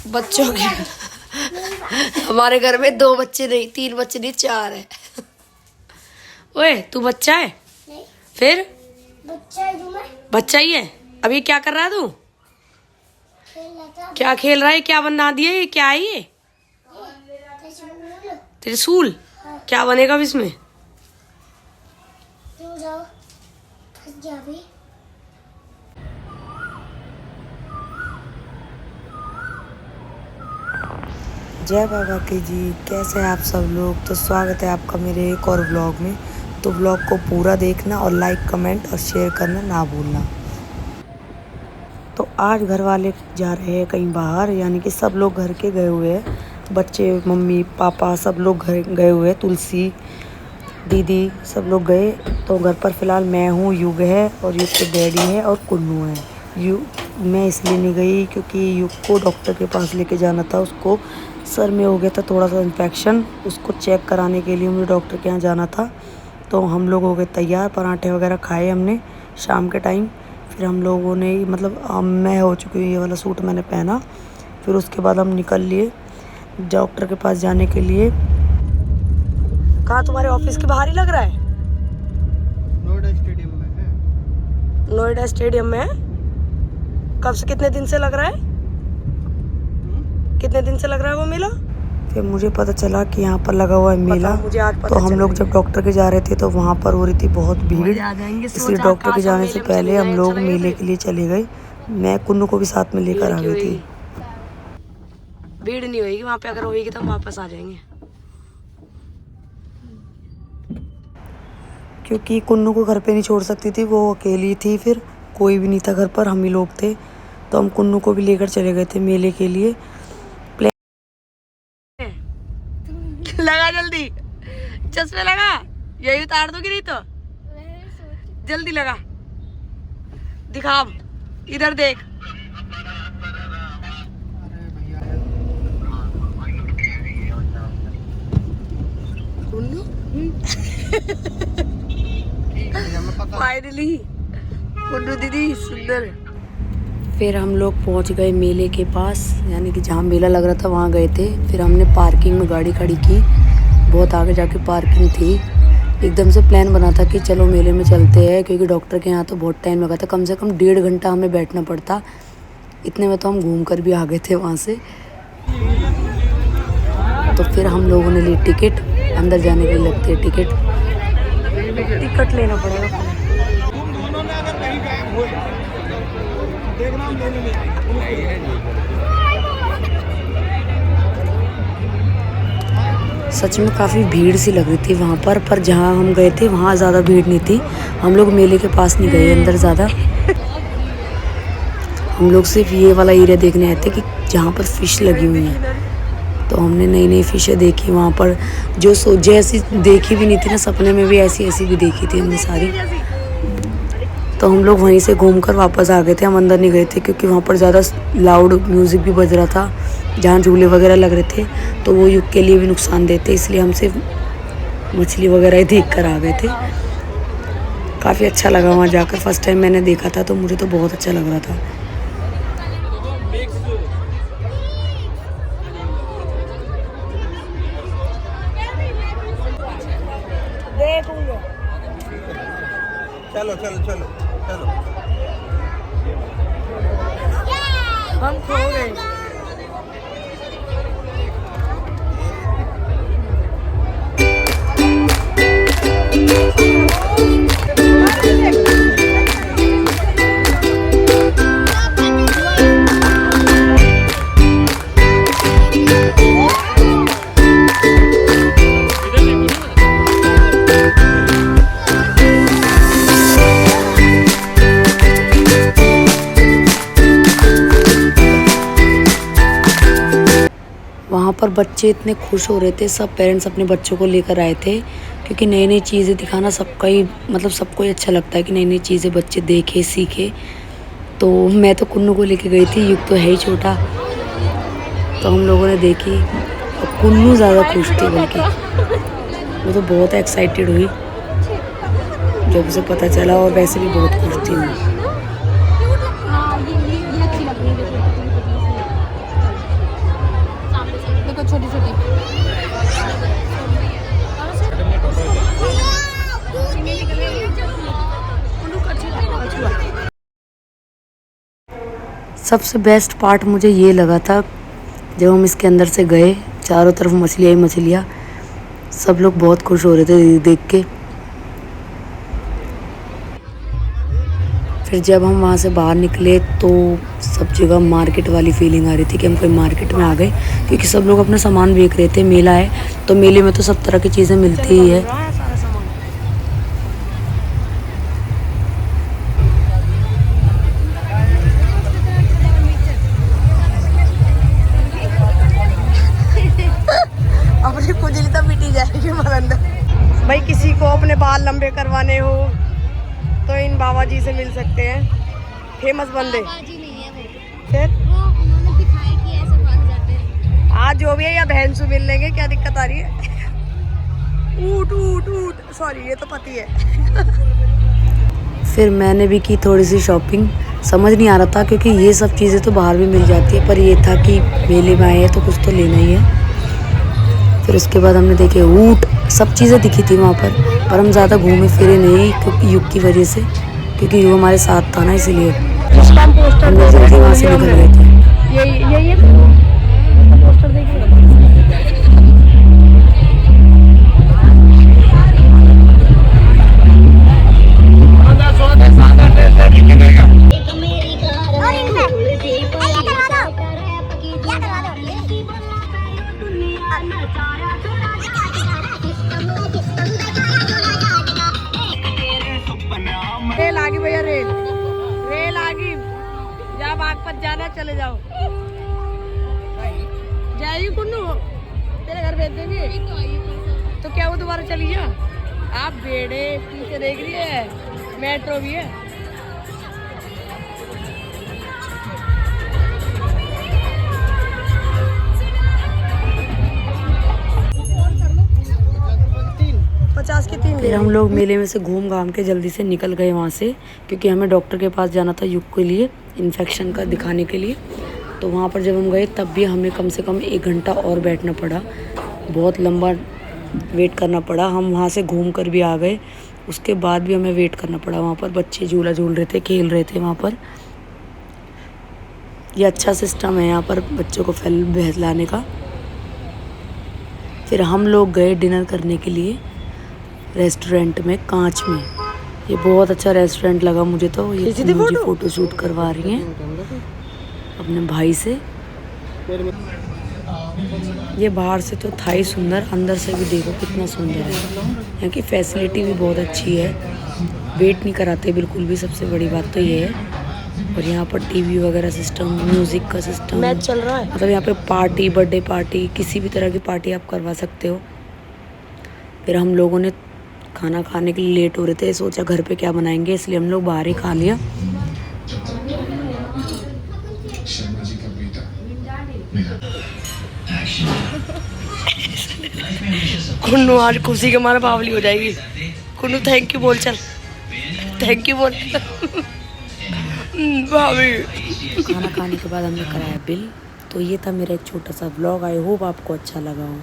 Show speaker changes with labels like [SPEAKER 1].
[SPEAKER 1] बच्चों के हमारे घर में 2 बच्चे नहीं, 3 बच्चे नहीं, 4 है। ओए तू बच्चा है? नहीं। फिर बच्चा ही है। अभी क्या कर रहा है तू? क्या खेल रहा है? क्या बना दिया? ये क्या है ये? त्रिशूल। क्या बनेगा अब इसमें? जय बाबा की जी, कैसे हैं आप सब लोग। तो स्वागत है आपका मेरे एक और व्लॉग में। तो व्लॉग को पूरा देखना और लाइक कमेंट और शेयर करना ना भूलना। तो आज घर वाले जा रहे हैं कहीं बाहर, यानी कि सब लोग घर के गए हुए हैं। बच्चे, मम्मी पापा सब लोग घर गए हुए हैं। तुलसी दीदी सब लोग गए। तो घर पर फ़िलहाल मैं हूँ, युग है और युग के डैडी है और कुन्नू है। मैं इसलिए नहीं गई क्योंकि युग को डॉक्टर के पास लेके जाना था। उसको सर में हो गया था थोड़ा सा इन्फेक्शन, उसको चेक कराने के लिए मुझे डॉक्टर के यहाँ जाना था। तो हम लोग हो गए तैयार, पराठे वगैरह खाए हमने शाम के टाइम। फिर हम लोगों ने मैं हो चुकी हूँ, ये वाला सूट मैंने पहना। फिर उसके बाद हम निकल लिए डॉक्टर के पास जाने के लिए। कहाँ तुम्हारे ऑफिस के बाहर ही लग रहा है?
[SPEAKER 2] नोएडा स्टेडियम में है।
[SPEAKER 1] नोएडा स्टेडियम में है? कब से, कितने दिन से लग रहा है? कितने दिन से लग रहा है वो मेला? फिर मुझे पता चला कि यहाँ पर लगा हुआ है मेला। तो हम लोग जब डॉक्टर के जा रहे थे तो वहाँ पर हो रही थी बहुत भीड़, इसलिए डॉक्टर के जाने से पहले हम लोग मेले के लिए चले गए। मैं कुन्नू को भी साथ में लेकर आ गई थी। भीड़ नहीं होगी वहाँ पे, अगर होगी तो हम वापस आ जाएंगे। क्योंकि कुन्नू को घर पे नहीं छोड़ सकती थी, वो अकेली थी, फिर कोई भी नहीं था घर पर, हम ही लोग थे। तो हम कुन्नू को भी लेकर चले गए थे मेले के लिए। लगा जल्दी, चश्मे लगा, यही उतार दोगी नहीं तो। जल्दी लगा, दिखा, इधर देख। फाइनली कुन्नू दीदी सुंदर। फिर हम लोग पहुंच गए मेले के पास, यानी कि जहाँ मेला लग रहा था वहाँ गए थे। फिर हमने पार्किंग में गाड़ी खड़ी की, बहुत आगे जाके पार्किंग थी। एकदम से प्लान बना था कि चलो मेले में चलते हैं, क्योंकि डॉक्टर के यहाँ तो बहुत टाइम लगा था, कम से कम 1.5 घंटा हमें बैठना पड़ता। इतने में तो हम घूम कर भी आ गए थे वहाँ से। तो फिर हम लोगों ने ली टिकट, अंदर जाने के लिए लगती है टिकट लेना पड़ेगा। सच में काफ़ी भीड़ सी लग रही थी वहाँ पर जहाँ हम गए थे वहाँ ज़्यादा भीड़ नहीं थी। हम लोग मेले के पास नहीं गए अंदर ज़्यादा। हम लोग सिर्फ ये वाला एरिया देखने आए थे कि जहाँ पर फ़िश लगी हुई है। तो हमने नई नई फ़िशें देखी वहाँ पर, जो जैसी देखी भी नहीं थी ना सपने में भी, ऐसी ऐसी भी देखी थी हमने सारी। तो हम लोग वहीं से घूमकर वापस आ गए थे। हम अंदर नहीं गए थे क्योंकि वहाँ पर ज़्यादा लाउड म्यूज़िक भी बज रहा था, जहाँ झूले वगैरह लग रहे थे, तो वो युग के लिए भी नुकसान देते, इसलिए हम सिर्फ मछली वगैरह ही देख कर आ गए थे। काफ़ी अच्छा लगा वहाँ जाकर। फर्स्ट टाइम मैंने देखा था तो मुझे तो बहुत अच्छा लग रहा था।
[SPEAKER 2] चलो चलो चलो चलो,
[SPEAKER 1] हम खो गए। पर बच्चे इतने खुश हो रहे थे, सब पेरेंट्स अपने बच्चों को लेकर आए थे, क्योंकि नई नई चीज़ें दिखाना सबका ही मतलब सबको ही अच्छा लगता है कि नई नई चीज़ें बच्चे देखें सीखें। तो मैं तो कुन्नू को लेके गई थी, युग तो है ही छोटा, तो हम लोगों ने देखी और कुन्नू ज़्यादा खुश थी, बल्कि वो तो बहुत एक्साइटेड हुई जब उसे पता चला, और वैसे भी बहुत खुश थी वो।
[SPEAKER 3] छोटी छोटी
[SPEAKER 1] सबसे बेस्ट पार्ट मुझे ये लगा था जब हम इसके अंदर से गए, चारों तरफ मछलियाँ ही मछलियाँ, सब लोग बहुत खुश हो रहे थे देख के। फिर जब हम वहाँ से बाहर निकले तो सब जगह मार्केट वाली फीलिंग आ रही थी कि हम कोई मार्केट में आ गए, क्योंकि सब लोग अपना सामान बेच रहे थे। मेला है तो मेले में तो सब तरह की चीज़ें मिलती ही है।
[SPEAKER 3] अपनी खुजली तो मिटी जाएगी हमारे अंदर। भाई किसी को अपने बाल लंबे करवाने हो तो इन बाबा जी से मिल सकते हैं, फेमस बंदे।
[SPEAKER 4] बाबा जी नहीं है वो,
[SPEAKER 3] फिर
[SPEAKER 4] वो उन्होंने दिखाया कि ऐसे बाल जाते हैं।
[SPEAKER 3] आज जो भी है या बहन से मिल लेंगे, क्या दिक्कत आ रही है? ऊट ऊट ऊट, सॉरी ये तो पति है।
[SPEAKER 1] फिर मैंने भी की थोड़ी सी शॉपिंग, समझ नहीं आ रहा था क्योंकि ये सब चीज़ें तो बाहर भी मिल जाती है, पर ये था कि मेले में आए हैं तो कुछ तो लेना ही है। फिर उसके बाद हमने देखे ऊँट, सब चीज़ें दिखी थी वहाँ पर हम ज़्यादा घूमे फिरे नहीं क्योंकि युग की वजह से, क्योंकि युग हमारे साथ था ना, इसलिए हम लोग जल्दी वहाँ से निकल गए थे।
[SPEAKER 3] यही है पोस्टर देखिए। रेल आगी भैया, रेल आगी। जहाँ बागपत जाना चले जाओ। जाएगी कुन्नू, तेरे घर भेज देंगे तो क्या वो दोबारा चली जा। आप बेड़े पीछे देख रही है, मेट्रो भी है।
[SPEAKER 1] फिर हम लोग मेले में से घूम घाम के जल्दी से निकल गए वहाँ से, क्योंकि हमें डॉक्टर के पास जाना था युग के लिए, इन्फेक्शन का दिखाने के लिए। तो वहाँ पर जब हम गए तब भी हमें कम से कम 1 घंटा और बैठना पड़ा, बहुत लंबा वेट करना पड़ा। हम वहाँ से घूम कर भी आ गए, उसके बाद भी हमें वेट करना पड़ा वहाँ पर। बच्चे झूला झूल रहे थे, खेल रहे थे वहाँ पर। ये अच्छा सिस्टम है यहाँ पर बच्चों को बहलाने का। फिर हम लोग गए डिनर करने के लिए रेस्टोरेंट में, कांच में। ये बहुत अच्छा रेस्टोरेंट लगा मुझे तो। ये मुझे फ़ोटो शूट करवा रही हैं अपने भाई से। ये बाहर से तो था ही सुंदर, अंदर से भी देखो कितना सुंदर है। यहाँ की फैसिलिटी भी बहुत अच्छी है, वेट नहीं कराते बिल्कुल भी, सबसे बड़ी बात तो ये है। और यहाँ पर टीवी वगैरह सिस्टम, म्यूज़िक का सिस्टम,
[SPEAKER 3] मैच चल रहा है।
[SPEAKER 1] मतलब यहाँ पे पार्टी, बर्थडे पार्टी, किसी भी तरह की पार्टी आप करवा सकते हो। फिर हम लोगों ने खाना खाने के लिए लेट हो रहे थे, सोचा घर पे क्या बनाएंगे, इसलिए हम लोग बाहर ही खा लिया।
[SPEAKER 3] कुन्नू आज खुशी के मारे बावली हो जाएगी। कुन्नू थैंक यू बोल, चल थैंक यू बोल। भाभी
[SPEAKER 1] खाना खाने के बाद हमने कराया बिल। तो ये था मेरा एक छोटा सा व्लॉग, आई होप आपको अच्छा लगा हो।